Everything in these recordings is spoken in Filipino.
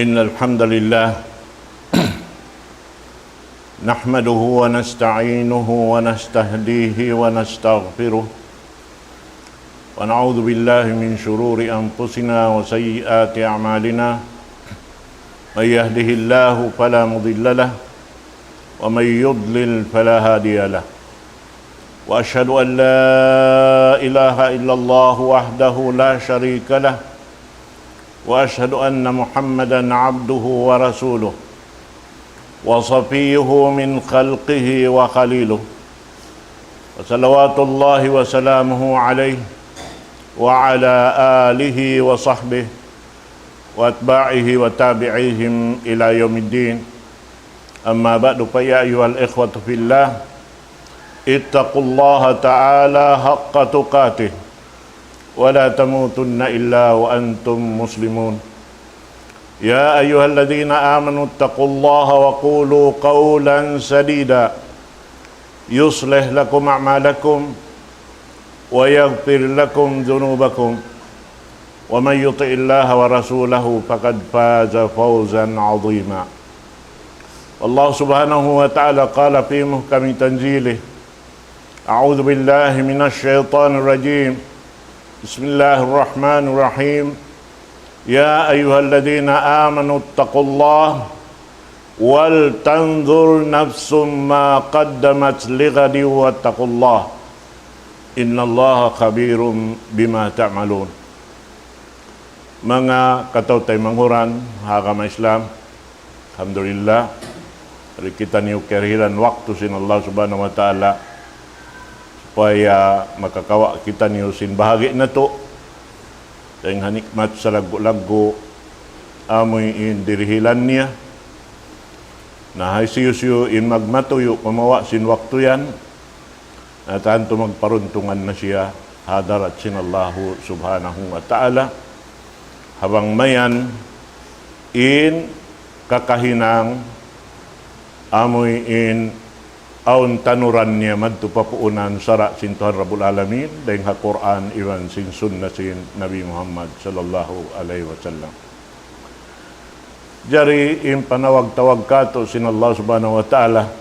إن الحمد لله نحمده ونستعينه ونستهديه ونستغفره ونعوذ بالله من شرور أنفسنا وسيئات أعمالنا من يهده الله فلا مضل له ومن يضلل فلا هادي له وأشهد أن لا إله إلا الله وحده لا شريك له وأشهد أن محمدًا عبده ورسوله وصفيه من خلقه وخليله وصلوات الله وسلامه عليه وعلى آله وصحبه وأتباعه وتابعيهم إلى يوم الدين أما بعد فيا أيها الإخوة في الله اتقوا الله تعالى حق تقاته ولا تموتن إلا وأنتم مسلمون يا أيها الذين آمنوا اتقوا الله وقولوا قولا سديدا يصلح لكم أعمالكم ويغفر لكم ذنوبكم ومن يطع الله ورسوله فقد فاز فوزا عظيما والله سبحانه وتعالى قال في محكم تنزيله أعوذ بالله من الشيطان الرجيم بسم الله الرحمن الرحيم يا أيها الذين آمنوا اتقوا الله ولتنظر نفس ما قدمت لغد واتقوا الله إن الله خبير بما تعملون. Mga katautay manghuran agama Islam, alhamdulillah dari kita niyo kerilan waktu sin Allah Subhanahu wa taala supaya makakawa kita niyo sin bahagi na to dahil hanikmat sa lagu-lagu amoy indirihilan niya na hay siyo in magmatuyo kumawa sin waktu yan na tanto magparuntungan na siya hadarat sin Allah Subhanahu wa ta'ala habang mayan in kakahinang amoy in aun tanuran niya madto papuunan sara sin Tuhan Rabbul Alamin dahil ha Quran iwan sin sunnah sin Nabi Muhammad sallallahu alaihi wasallam. Jari in panawag-tawag kato sin Allah subhanahu wa ta'ala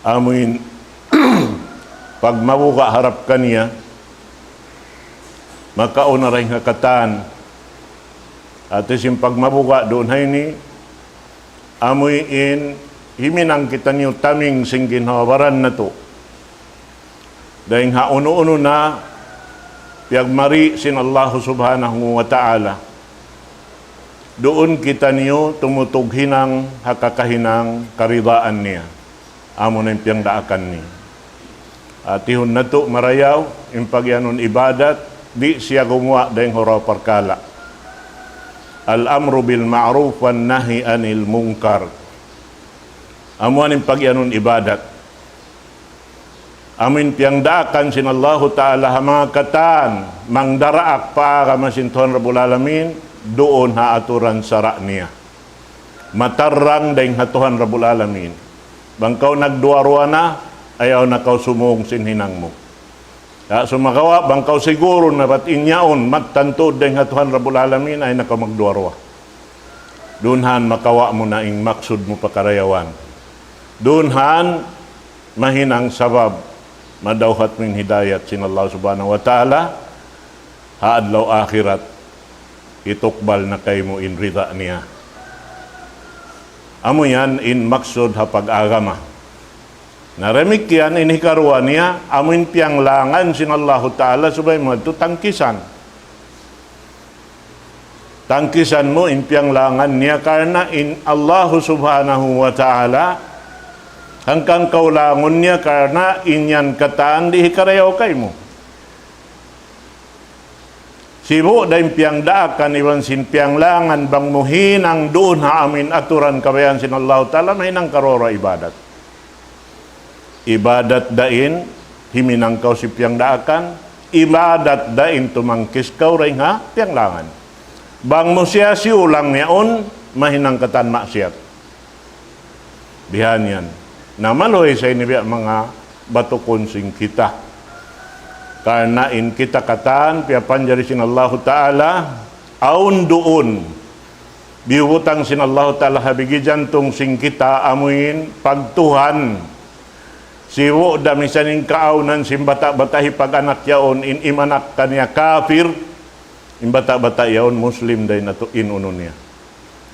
amuin pag mabuka harap kaniya makauna rin hakatan at isin pag mabuka doon hay ni amoy in himinang kita niyo taming singgin hawaran na to. Dahil uno-uno na piyagmari sin Allah subhanahu wa ta'ala. Doon kita niyo tumutughinang hakakahinang karidaan niya. Amo na yung piyangdaakan niya. At ihon na to marayaw, yung pagyanon ibadat, di siya gumawa dahil horaw parkala. Al-amru bil ma'ruf wan nahi anil munkar. Amuan yung pagyanon ibadat. Amin piyangdaakan sin Allah Ta'ala mga katan mangdaraak para masin Tuhan Rabbul Alamin doon haaturan sara niya. Matarang dahil ha Tuhan Rabbul Alamin. Bangkaw nagduarwa na, ayaw na kaw sumung sin hinang mo. Sumakawa, bangkaw siguro na ba't inyaon magtantod dahil ha Tuhan Rabbul Alamin ay nakaw magduarwa. Doonhan makawa mo na ing maksud mo pakarayawan. Doonhan mahinang sabab madawhat min hidayat sin Allah subhanahu wa ta'ala haadlaw akhirat itukbal na kay mo in rida niya. Amo yan in maksud ha pag-agama. Naramik yan in hikarwa niya amin piyang langan sin Allah ta'ala subay mo ito tangkisan. Tangkisan mo in piyang langan niya karena in Allah subhanahu wa ta'ala hanggang kaulangon niya karena inyan kataan di hikarayaw kay mo. Sibo dahil piyang daakan iwan sin piyang langan bang muhinang doon ha amin aturan kabayan sin Allah Ta'ala mahinang karora ibadat. Ibadat dain himinang kau si piyang daakan, ibadat dain tumangkis kau rin ha piyang langan. Bang mo siya siulang niyaon mahinang katan maksiat. Dihan yan. Namaloy sa inibya mga batukon sing kita. Karena in kita katan piapan jari sin Allah Ta'ala aun doon biubutang sin Allah Ta'ala habigi jantong sing kita amuin pagtuhan siwo dami saning kaaunan sim bata-batahi pag-anak yaon in imanak kanya kafir in bata-bata yaon muslim day nato inunon niya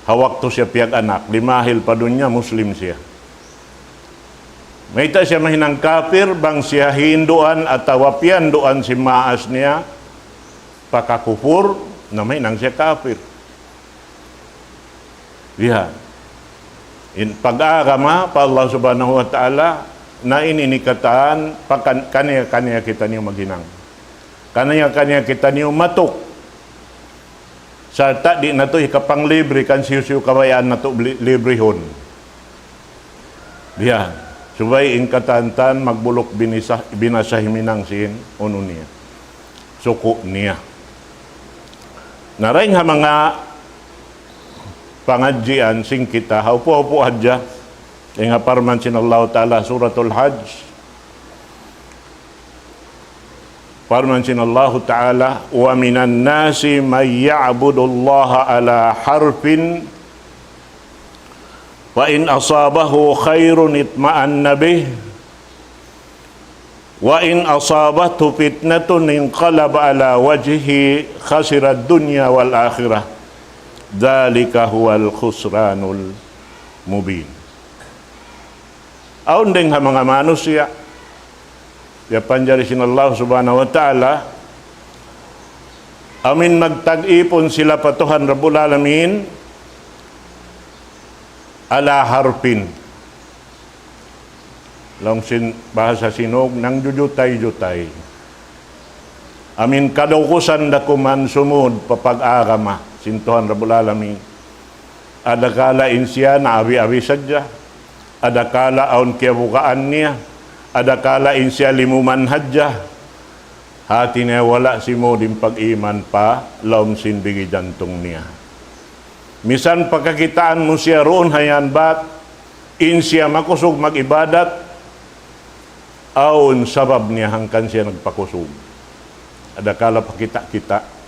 hawak to siya piyag anak limahil pa dunya muslim siya may ta siya mahinang kafir bang siya hinduan at wapian doan si maas niya pakakupur na mahinang siya kafir. Lihat, in pag-agama pa Allah Subhanahu wa Ta'ala na ininikataan kanya kita niyo maghinang. Kanya kita niyo matuk. Sa ta di na to ikapang libre kan siyo kabayaan na to librehon. Lihat, subay in katantan magbulok binasa himinang sin uno niya. Suko niya. Naring ha mga pangadjian sing kita haupo hadja nga parman sin Allah Ta'ala suratul Hajj parman sin Allah Ta'ala wa minan nasi may ya'budullaha ala harfin wa in asabahu khairun itma'anna bih wa in asabathu fitnatun inqalaba ala wajhihi khasira ad-dunya wal akhirah dzalika huwal khusranul mubin. Aun deng ha mga manusia ya panjari sin Allah Subhanahu wa Ta'ala amin magtag-ipon sila patuhan Rabbul Alamin ala harpin long sin bahasa sinog nang jujutay-jutay amin kadaukusan dakuman sumud papag-agama sintuhan Rabbul Alamin. Ada kala insya na abi-abi sadya. Ada kala aun kiyabukaan niya. Ada kala insya limuman hadya. Hati niya wala si mo din pag-iman pa laom sin bigi jantong niya. Misan pagkakitaan mo siya roon hayan bat insya makusog mag-ibadat aun sabab niya hangkan siya nagpakusog. Ada kala pakita-kita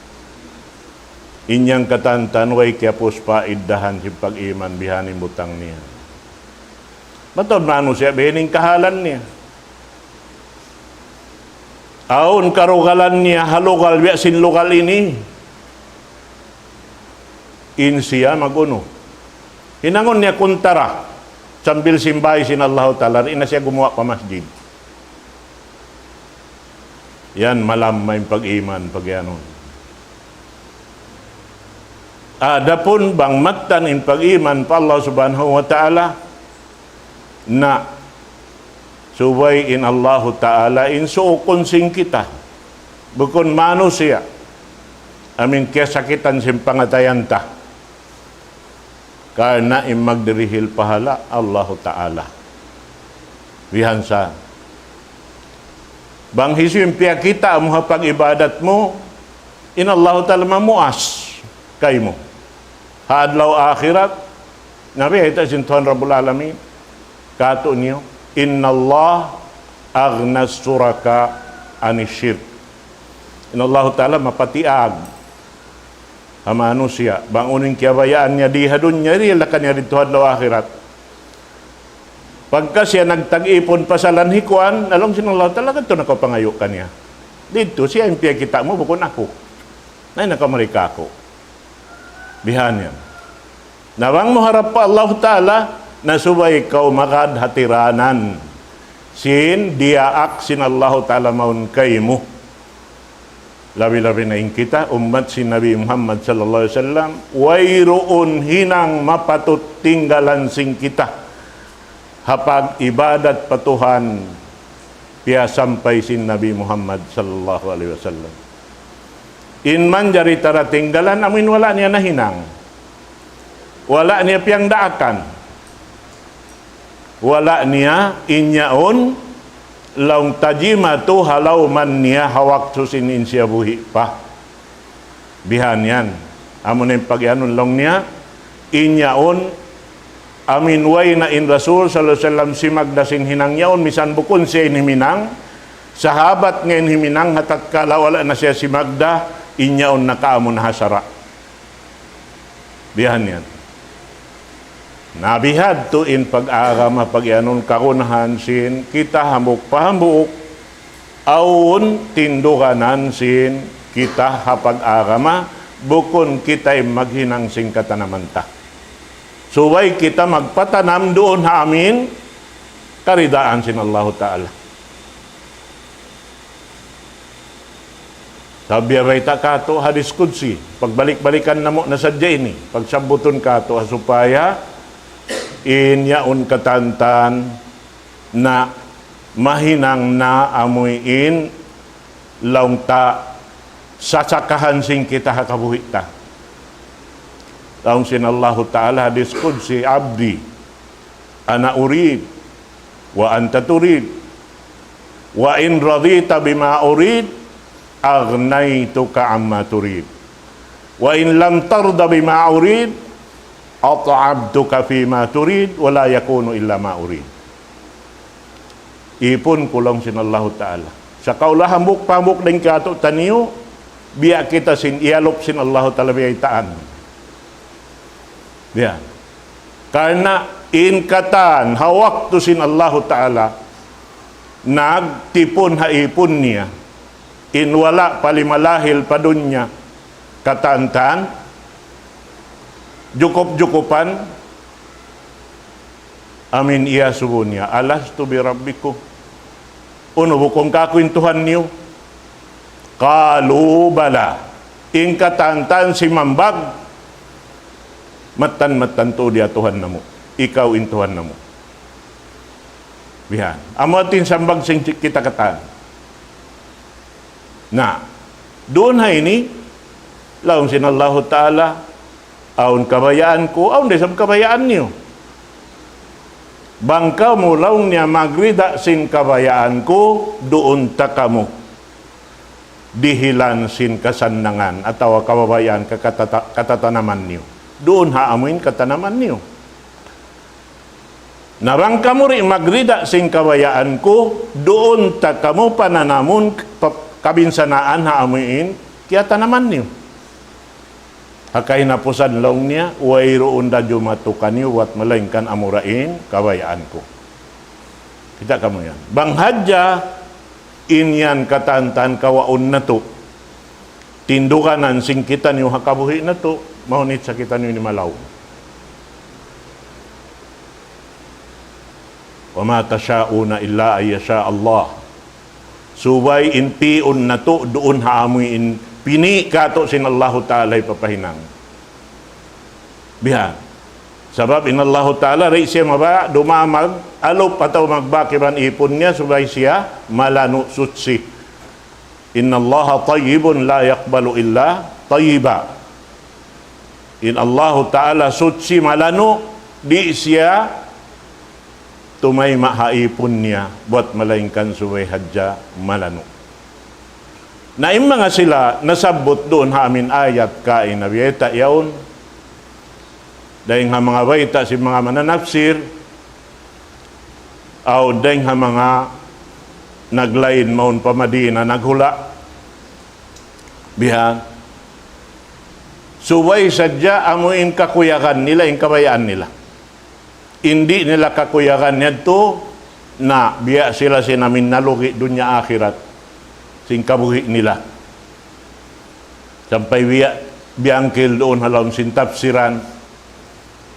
inyang katantan way kiapos pa iddahan si pag-iman bihanin butang niya. Matod mano siya bening kahalan niya. Aun karugalan niya halugal biya sin lugal ini. Insiya maguno. Hinangon niya kuntara sambil simbay sin Allah Ta'ala ina siya gumawa pa masjid. Yan malam may pag-iman pagyanon. Adapun bang magtan in pag-iman pa Allah Subhanahu wa Ta'ala na subay in Allah Ta'ala in suukon sing kita bukon manusia amin kiyasakitan sim pangatayan ta karena in magdirihil pahala Allah Ta'ala wihansa bang hisim piya kita mo pag-ibadat mo in Allah Ta'ala mamuas kay mo hadlaw akhirat nabi ita sintuhan Rabbul Alamin kato niyo innallah aghnas suraka anishir inallahu ta'ala mapatiag ang manusia bang uning kiyabayaan niya di hadunya rilakan niya dito hadlaw akhirat pagka siya nagtag-ipon pa sa lanhikuan along sinallahu ta'ala kanto nakapangayo kaniya dito siya yung piya kita mo bukon ako na nakamarika ako bihan yan. Nawang muharap pa Allah Ta'ala na subay kau makad hatiranan. Sin diaak sin Allah Ta'ala maun kaymo. Labi-labi na kita, umat si Nabi Muhammad sallallahu alaihi wasallam, wayroon hinang mapatut tinggalan sing kita. Hapag ibadat patuhan piya sampay sin Nabi Muhammad sallallahu alaihi wasallam. Inman jari tara tinggalan amin wala niya nahinang. Wala niya piyang daakan. Wala niya inyaon laung tajima tu halau man niya hawak susinin siya buhi pa. Bihan yan. Amon yung pagyanon lang niya inyaon amin way na in Rasul sallallahu alaihi wasallam si magdasin hinang yaon misan bukon siya iniminang sahabat ngayon himinang hatat kala wala na siya si Magda inyaon na kaamon hasara. Bihan yan. Nabihad to in pag-agama pag-ianon karunahan sin kita hamok pahambuk aun tindukanan sin kita hapag-agama bukon kita'y maghinang sing katanamanta. Suway kita magpatanam doon ha amin karidaan sin Allah Ta'ala. Sabi ta kato hadis kudsi, pagbalik-balikan na mo na sadya ini, pagsabuton kato supaya inyaon katantan na mahinang na amuin laung ta sasakahan sing kita hakabuhita. Laung sin Allah Ta'ala hadis kudsi, abdi ana urid wa anta turid wa in radita bima urid aghnaytuka amma turid wa in lam tarda bima urid at'abtuka fima turid wa la yakunu illa ma urid. Ipon kulong sin Allah Ta'ala sa kaulah hambuk pambuk din kato taniyo biya kita sin ialop sin Allah Ta'ala biyaitaan biya karena in katan hawak to sin Allah Ta'ala nagtipon haipon niya in wala palimalahil pa dunya katantan jukup-jukupan amin iya subunya alastu bi rabbikum uno bukong kakwintuhan niyo kalu bala in katantan si mambag matan to dia Tuhan namo ikaw in Tuhan namo bihan amotin sambag sing kita katan. Nah, doon ha ini, laung sin Allah Ta'ala, aun kabayaan ko, aun desab kabayaan niyo. Bangka mo laung niya magrida sin kabayaan ko, doon ta kamo. Dihilan sin kasanangan, atau kababayaan katatanaman niyo. Doon ha amuin katanaman niyo. Narang kamo rin magrida sin kabayaan ko, doon ta kamo pananamun kabinsanaan ha amuin kaya tanaman niyo. Hakay napusan long niya, wayroon da jumatukan niyo wat malaingkan amurain kabayaan ko. Kita kamu yan. Banghadya inyan katantan kawaon na to. Tindukanan sing kita niyo hakabuhi na to, maunit sa kita niyo ni Malaw. Wa ma tasyauna illa ayyasha Allah. Subay in piun na to doon haamoy in pini kato sin Allah Ta'ala ipapahinang. Biha. Sabab in Allah Ta'ala rin siya maba dumamag alop ataw magbakiban ipon niya subay siya malanu sutsi. Inna Allah tayyibun la yakbalu illa tayyiba. In Allah Ta'ala sutsi malanu di siya tumay mahaipon niya buat malaingkan suway hadja malano. Na mga sila nasabot doon ha amin ayat kain na biyeta yaon. Dahil nga mga bayta si mga mananafsir aw dahil nga mga naglain maun pamadina naghula. Bihan. Suway sadya amuin kakuyakan nila, in kabayaan nila. Hindi nila kakuyakan nito na biya sila sinamin nalugi dunya akhirat sing kabuhi nila. Sampai biyangkil doon halawang sintapsiran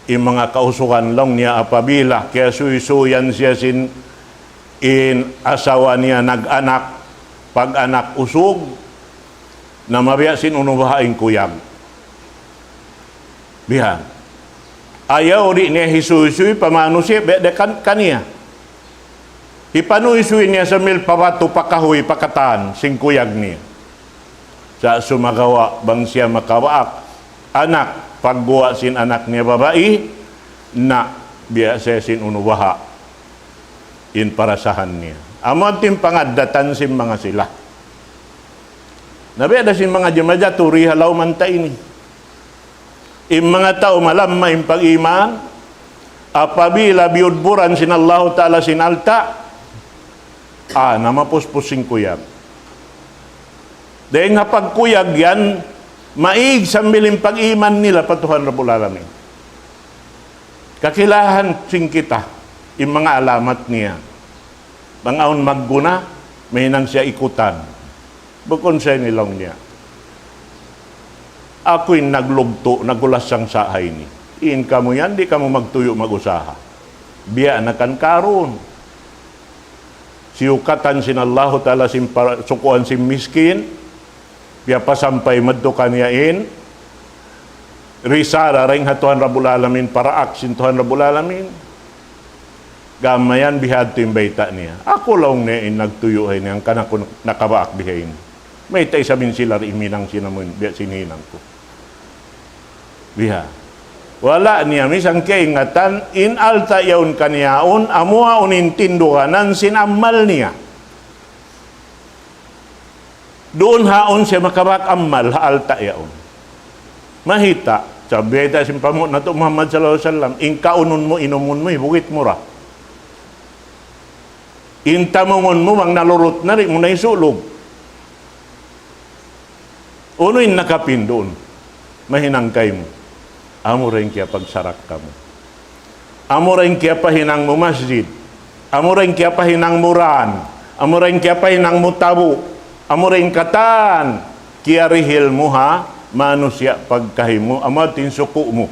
yung mga kausukan lang niya apabila kaya suysuyan siya sin in asawa niya nag-anak pag-anak usog na mabiya sin unubahaing kuyag. Bihan. Ayaw di niya hisuy-suy pamano siya bedekan kaniya. Ipanuy-suy niya sa mil pawato pakahoy pakatan singkuyag niya. Sa sumagawa bang siya makawaak anak pagguwa sin anak niya babae na biya sin unubaha in parasahan niya. Amon tim pangadatan sin mga sila. Nabi ada sin mga jamaja turi halaw manta ini. Im mga tao malamma im pag-iman apabila biudburan sin Allah Ta'ala sin alta namapuspusing kuyag. Dahil nga pagkuyag yan maig sambiling pag-iman nila patuhan Rabbul Alamin. Kakilahan sing kita, yung mga alamat niya. Bangaon magguna, may nang siya ikutan. Bukon siya nilong niya. Ako'y naglugto, nagulas sang sahay ni. Iin ka mo yan, di ka mo magtuyo mag-usaha. Biya na kan karon. Siyukatan sin Allah ta'ala sukuan sin miskin, biya pasampay madto kanyain, risara ring hatuhan Rabbul Alamin para aksin Tuhan Rabbul Alamin. Gamayan bihad to yung baita niya. Ako lang na nagtuyo ay niyang kanako nakabaak bihain. May tay sabihin sila iminang sinamon, biya sininang ko. Biha. Wala niya misang kaingatan in alta yaun kaniyaon amua unintindukanan sinamal niya. Doon haon siya makabak amal ha alta yaon. Mahita sabi tayo simpamot na ito Muhammad sallallahu alaihi wasallam in kaunon mo inumun mo ibukit mo ra. In tamungon mo mang nalurot na rin mo na isulog. Uno in nakapin doon. Mahinangkay mo. Amo rin kaya pagsarak ka mo. Amo rin kaya pahinang mo masjid. Amo rin kaya pahinang muran. Amo rin kaya pahinang mo tabu. Amo rin katan. Kaya rihil mo ha, manusya pagkahimo. Amo tinsuko mo.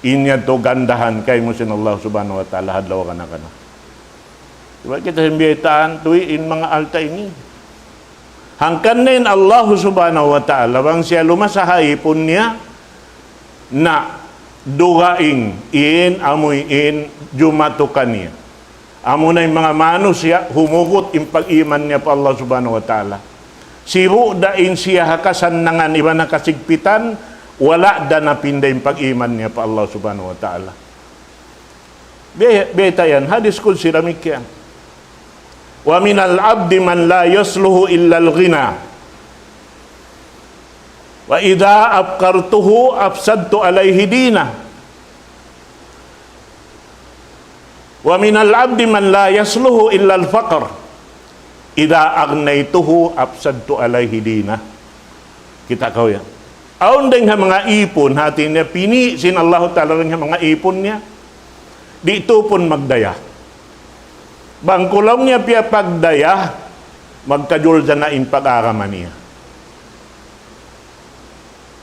Inya to gandahan kay mo sin Allah subhanahu wa ta'ala hadlaw ka na. Diba kita simbiyataan tuwiin mga alta ini. Hangkan na Allah subhanahu wa ta'ala bang siya lumasahayipon niya na dugaing in amoy in jumatukan niya. Amo na yung mga manusya humugot yung pag-iman niya pa Allah subhanahu wa ta'ala. Siru dain siya hakasan nangan iba na kasigpitan wala da napinda yung pag-iman niya pa Allah subhanahu wa ta'ala. Beta yan, hadis kul siramik yan. Wa minal abdi man la yasluhu illa al-ghina. Wa idha abkartuhu afsadtu alayhi dina. Wa minal abdi man la yasluhu illa al-faqr. Idha agnaituhu afsadtu alayhi dina. Kita kau ya. Aun deng mga ipon hati niya pini sin Allah Ta'ala ng mga ipon niya. Dito pun magdaya. Bangkulang niya piya pagdaya magkajul na in pag-araman niya.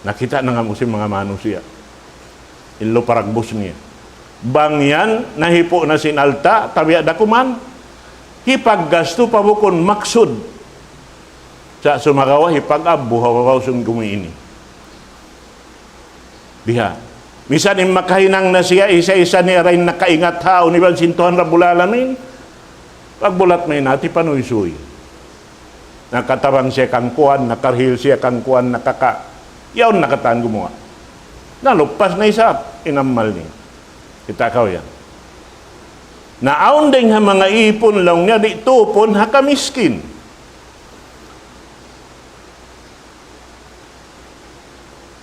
Nakita na nga mo si mga manusia. Ilo paragbus niya. Bang yan, nahipo na sinalta, tabi ada kuman. Hipaggasto pabukon maksud. Sa sumagawa, hipag-abu, hawawaw sung gumiini. Diha. Misan yung makahinang na siya, isa-isa niya rin nakaingat haon, ibang sintuhan Rabbul Alamin. Pagbulat may nati panuy-suy. Nakatabang siya kang kuwan, nakarhil siya kang kuwan, yaon nakataan gumawa. Nalupas na isa, inamal niya. Kita kau yan. Naaon din ha mga ipon lang niya, di tupon ha kamiskin.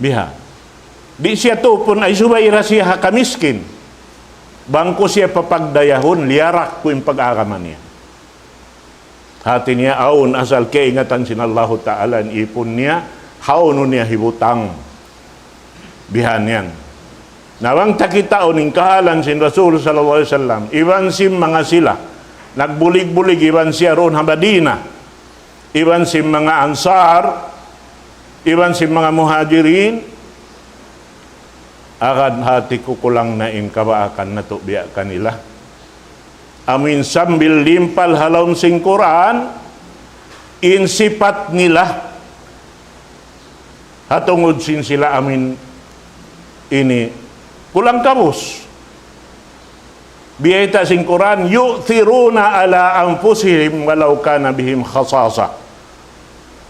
Biha. Di siya tupon ay subayra siya ha kamiskin. Bangko siya papagdayahon, liyarak ko yung pag-araman niya. Hati niya, aon asal keingatan sinallahu ta'ala, ipon niya, haon niya hibutang. Bihan yan. Nawang takitaon ng kahalan sin Rasul sallallahu alaihi wasallam, iban sim mga sila, nagbulig-bulig iban siya roon Madina, iban sim mga Ansar, iban sim mga Muhajirin, akad hati ko kulang na in kabaakan na to biya kanila. Amin sambil limpal halon sing Quran, in sipat nila, hatungod sin sila amin ini, kulang kabus. Biyata sing Quran, yu'thiruna ala anfusihim walau kana bihim khasasa.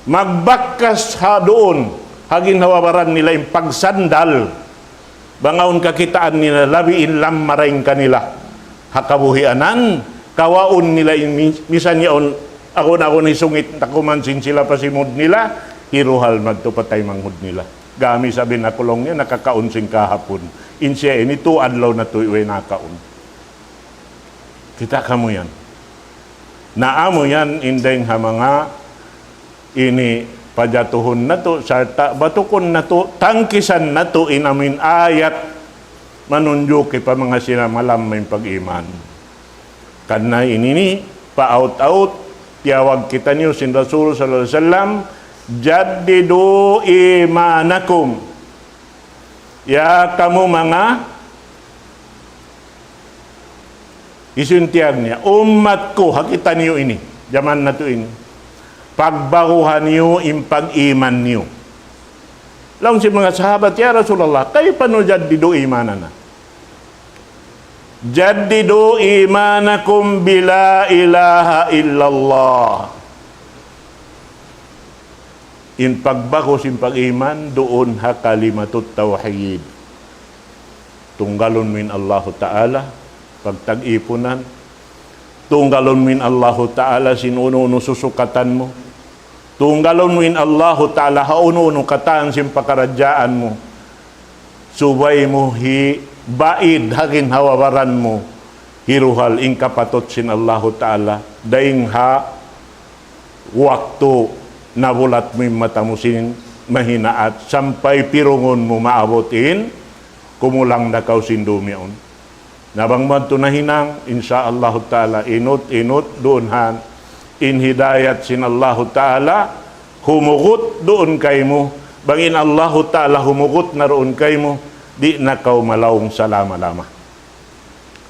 Magbakas ha doon, hagin hawabaran nila yung pagsandal. Bangaon kakitaan nila, labiin lam maring kanila. Hakabuhianan, kawaon nila, misan yaon, ako ni sungit, nakumansin sila pasimod nila, hiruhal magtupatay manghud nila. Gami sabi na kulong niya, nakakaunsing kahapon. Insya ini tu adlaw na tu iwe nakaun. Kita kamu yan. Naamo yan indeng ha mga ini pajatuhon na to, sarta batukon na to, tangkisan na to inamin ayat manunjuk pa mga sinamalam may pag-iman. Karena ini pa-out-out, tiyawag kita niyo sin Rasul sallallahu alaihi wasallam, jaddidu imanakum. Ya kamu mga isuntiag niya, umat ko, hakita niyo ini, zaman na to ini. Pagbaguhan niyo yung pag-iman niyo. Lang si mga sahabat, ya Rasulullah, kayo paano jaddidu imanana? Jaddidu imanakum bila ilaha illallah. In pagbago sin pag-iman, doon ha kalimatut tawhid. Tunggalon min Allah Ta'ala, pagtag-ipunan. Tunggalon min Allah Ta'ala, sinuno-uno susukatan mo. Tunggalon min Allah Ta'ala, hauno-uno kataan sin pakaradyaan mo. Subay mo baid hakin hawawaran mo, hiruhal ing kapatot sin Allah Ta'ala, daing ha waktu nabulat mo yung mata mo sin mahinaat, sampay pirungon mo maabotin, kumulang na kaw sin dumiyon. Nabang man to na hinang, insya Allah Ta'ala, inut doon han, in hidayat sin Allah Ta'ala, humugot doon kay mo, bangin Allah Ta'ala humugot na roon kay mo, di na kaw malawong salama-lama.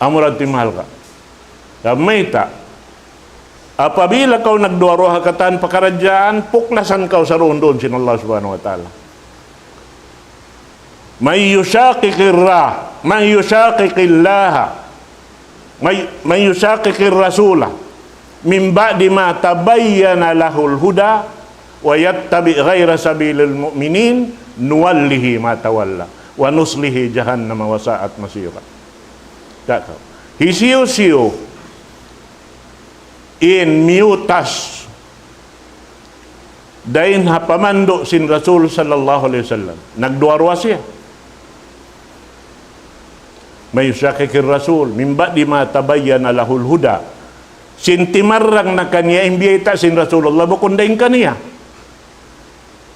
Amurad ti mahal ka. Kamay ta, apabila kaw nagduwaro hakatan pakaradyaan, puklasan kaw sa roon doon sin Allah subhanahu wa ta'ala. May yusakikirra, may yusakikillaha, may yusakikir rasula, min ba'di ma tabayyana lahul huda, wa yattabi ghayra sabilil mu'minin, nuwallihi ma tawalla. Wa nuslihi jahannam wa sa'at masira. Kata, hisiyo-siyo in miutas dain hapamando sin Rasul sallallahu alaihi wasallam. Nagduarwa siya. May sakikir Rasul min ba'di ma tabayyana lahul huda. Sintimarrang na kaniya imbiyeta sin Rasulullah bukun daing kaniya.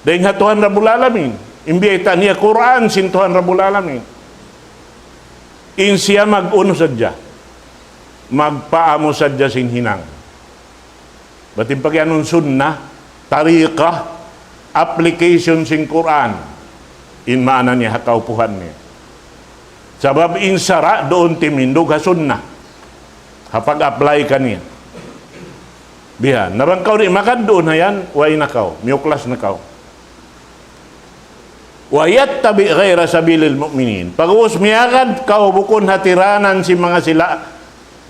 Daing hatuhan Rabbul Alamin. Imbiyeta niya Quran sin Tuhan Rabbul Alamin. In siya mag-uno sadya. Magpaamo sadya sin hinang. Batin pagyanong sunnah, tariqah, application sin Quran. In maana niya hakaupuhan niya. Sabab in sara doon timindog ha sunnah. Hapag-apply ka niya. Bihan, nabangkaw ni makad doon hayan, way na kaw, miuklas na kaw. Wa yattabi ghayra sabilil mu'minin. Pag-uus miyagad, kau bukon hatiranan si mga sila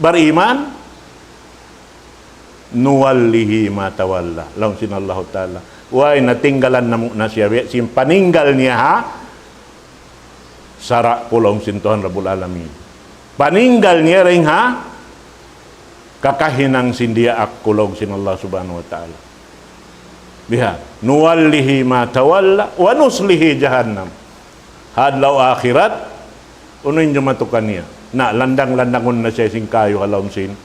bariman, nuwallihi ma tawalla. Laun sin Allah Ta'ala. Way natinggalan na muna siya. Sin paninggal niya ha, sara kulong sin Tuhan Rabbul Alamin. Paninggal niya rin ha, kakahinang sindiya ak kulong sin Allah Subhanahu wa Ta'ala. Biha, nuwallihi ma tawalla wa nuslihi jahannam. Hadlaw akhirat, unoy nyo matukan niya. Na landang-landangon na siya sing kayo halawm sin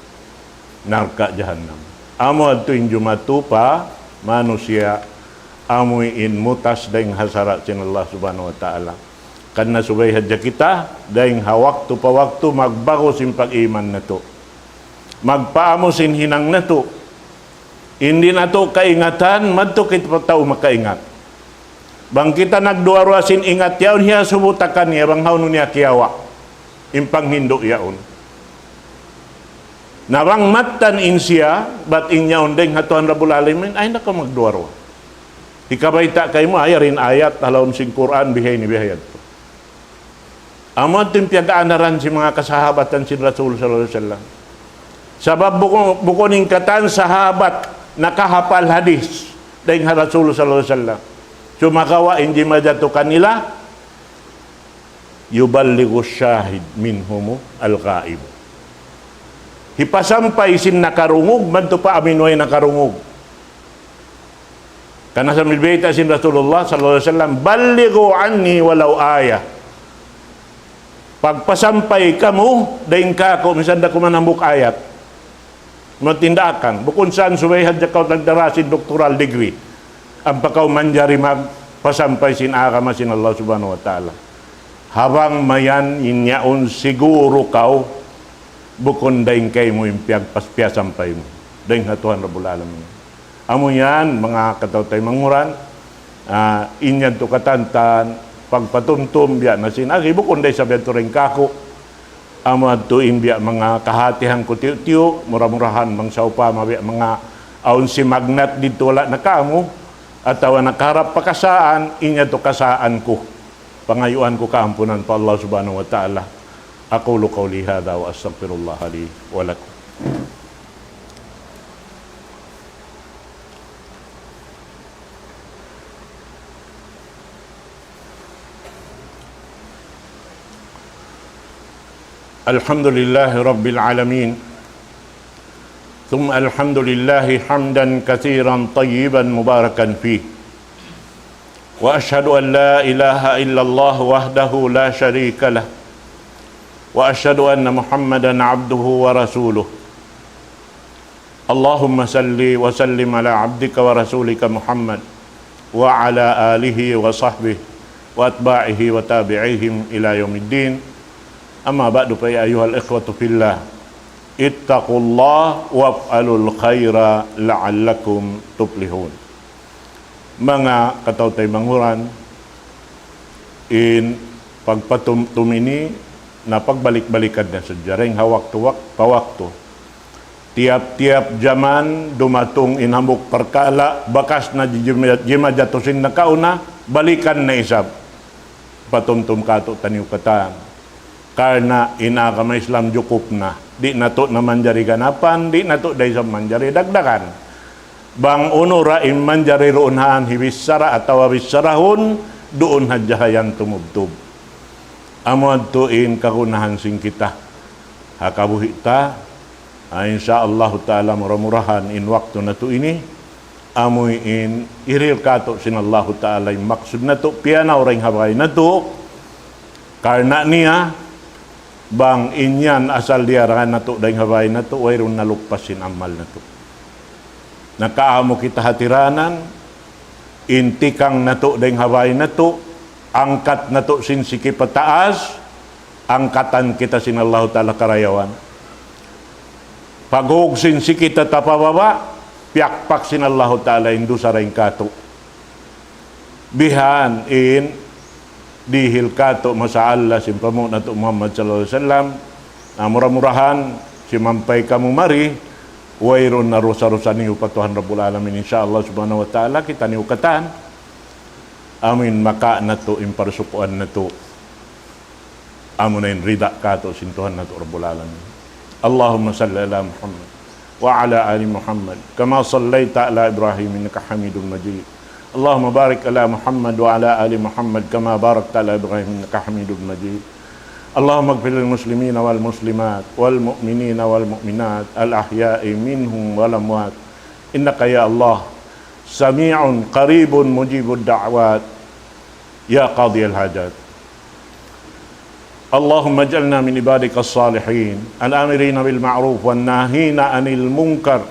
narka jahannam. Amo adto inyo matupa, manusia, amoy in mutas daing hasarat sin Allah subhanahu wa ta'ala. Kana subay hadya kita, daing hawakto pa wakto, magbago sin pag-iman na to. Magpaamo sin hinang na to. Hindi na to kaingatan, madto kita tao makaingat. Bang kita nagduarwa sin ingat yaon, hiya subutakan niya, bang hauno niya kiyawa. Impang hindo yaon. Nabang matan insya, bat inyaon deng hatuan Rabbul Alamin, ay naka magduarwa. Ikabaita kay mo, ayarin ayat, halawon sin Quran, bihay ni bihayat to. Amo timpiagaanaran si mga kasahabatan sin Rasul sallallahu alaihi wasallam. Sabab bukuning katan sahabat, nakahapal hadis dahil Rasul sallallahu alaihi wasallam. Sumakawa hindi madyato kanila, yuballighu syahid minhum al-ghaib. Hipasampay sin nakarungog, madto pa aminoy nakarungog. Kana sa milbeta sin Rasulullah sallallahu alaihi wasallam, ballighu anni walau ayah. Pagpasampay kamo, daing ka ko, misan da ko manambuk ayat. Matindakan. Bukun saan subay hadya kaw nagdarasin doctoral degree. Ang pakaw manjari magpasampay sin akama sin Allah subhanahu wa ta'ala. habang mayan inyaon siguro kau bukon daing kay mo yung piyagpaspiyasampay mo daing hatuhan Rabbul Alamin. Amo yan mga katawtay manguran, inyan to katantan pagpatumtum biya na sinagi bukon day sa beto ring kako amo to imbya mga kahatihan ko tiyo mura-murahan mang saupa mabiya mga aun si magnat dito wala na kamo at tawa nakaharap pakasaan inya to kasaan ko pangayuan ko kaampunan pa Allah subhanahu wa ta'ala. Aqulu qawli hadha wa astaghfirullah li wa lakum. Alhamdulillahi Rabbil Alamin. ثم الحمد لله حمدا كثيرا طيبا مباركا فيه وأشهد أن لا إله إلا الله وحده لا شريك له وأشهد أن محمدا عبده ورسوله اللهم صل وسلم على عبدك ورسولك محمد وعلى آله وصحبه وأتباعه وتابعيهم إلى يوم الدين أما بعد فيا أيها الإخوة في الله ittaqullah waf'alul khaira la'allakum tuflihun. Mga katawtay manghuran, in pagpatumini na pagbalik-balikan na sa jaring hawak-tuwak pawakto. Tiap-tiap zaman dumatong inhamok perkala bakas na jimajatusin na kauna balikan na isab. Patumtum kato taniw katan. Karena ina kama Islam jukup na. Di nato na manjari ganapan, di nato day sa manjari dagdagan. Bang unura im manjari roonhan hibisara atawa bisarahun doon hadjahayan tumubtub. Amod tuin kakunahan sing kita. Hakabuhita, insyaallah ta'ala murah-murahan in waktu na to ini. Amoy in iril kato sinallahu ta'ala yung maksud na to. Piana orang habay na to. Karena niya, bang inyan asal diarahan na to dahil habay na to wayron nalukpasin amal na to. Nakaamo kita hatiranan, intikang na to dahil habay na to, angkat na to sinsiki pataas, angkatan kita sinallahu ta'ala karayawan. Paghug sinsiki tatapababa, piakpak sinallahu ta'ala indu saraing kato. Bihan in dihil kato masaallah simpamo na to Muhammad sallallahu alaihi wasallam na murah-murahan si mampay kamu mari wayron na rusa-rusa niyo patuhan Rabbul Alamin insyaallah subhanahu wa ta'ala kita niyo katan amin maka na to imparsukuan na to amo na rida kato sintuhan na to Rabbul Alamin. Allahumma salli ala Muhammad wa ala ali Muhammad kama sallaita ala Ibrahim innaka Hamidum Majid. اللهم بارك على محمد وعلى آل محمد كما باركت على إبراهيم إنك حميد مجيد. اللهم اغفر للمسلمين والمسلمات والمؤمنين والمؤمنات الأحياء منهم والأموات إنك يا الله سميع قريب مجيب الدعوات يا قاضي الحاجات. اللهم اجعلنا من عبادك الصالحين الآمرين بالمعروف والناهين عن المنكر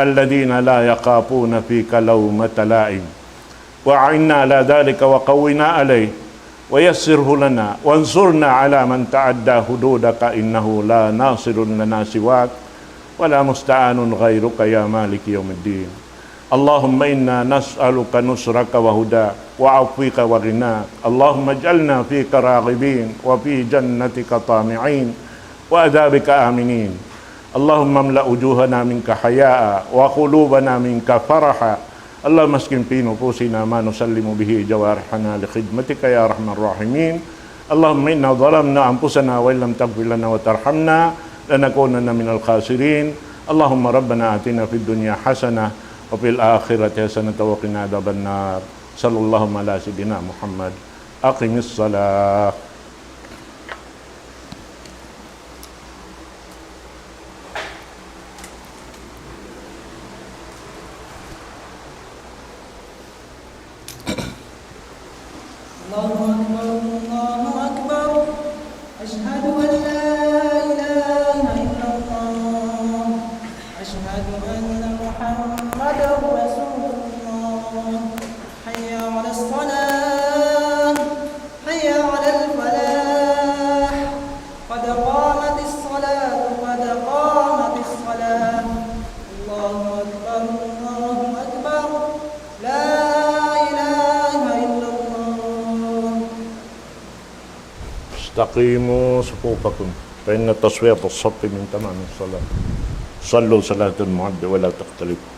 الذين لا يخافون فيك لومة لائم وأعنا على ذلك وقونا عليه ويسره لنا وانصرنا على من تعدى حدودك إنه لا ناصر لنا سواك ولا مستعان غيرك يا مالك يوم الدين. اللهم إنا نسألك نصرك وهداك وعفوك وغناك. اللهم اجعلنا فيك راغبين وفي جنتك طامعين وعذابك آمنين. اللهم املأ وجوهنا منك حياء وقلوبنا منك فرحا. اللهم اسكن في نفوسنا ما نسلم به جوارحنا لخدمتك يا أرحم الراحمين. اللهم إنا ظلمنا أنفسنا وإن لم تغفر لنا وترحمنا لنكونن من الخاسرين. اللهم ربنا آتنا في الدنيا حسنة وفي الآخرة حسنة وقنا عذاب النار. صلى الله على سيدنا محمد. أقم الصلاة. حي على الفلاح استقيموا صفوفكم فإن تسوية الصف من تمام الصلاة صلوا صلاة المعد ولا تختلفوا.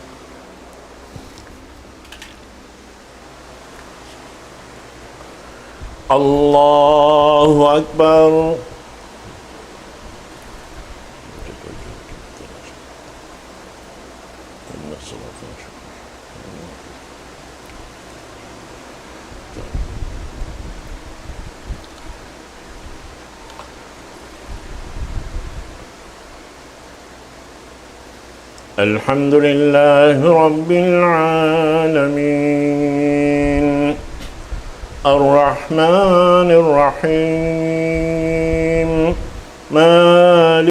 الله أكبر. الحمد لله رب العالمين الرحمن الرحيم مالك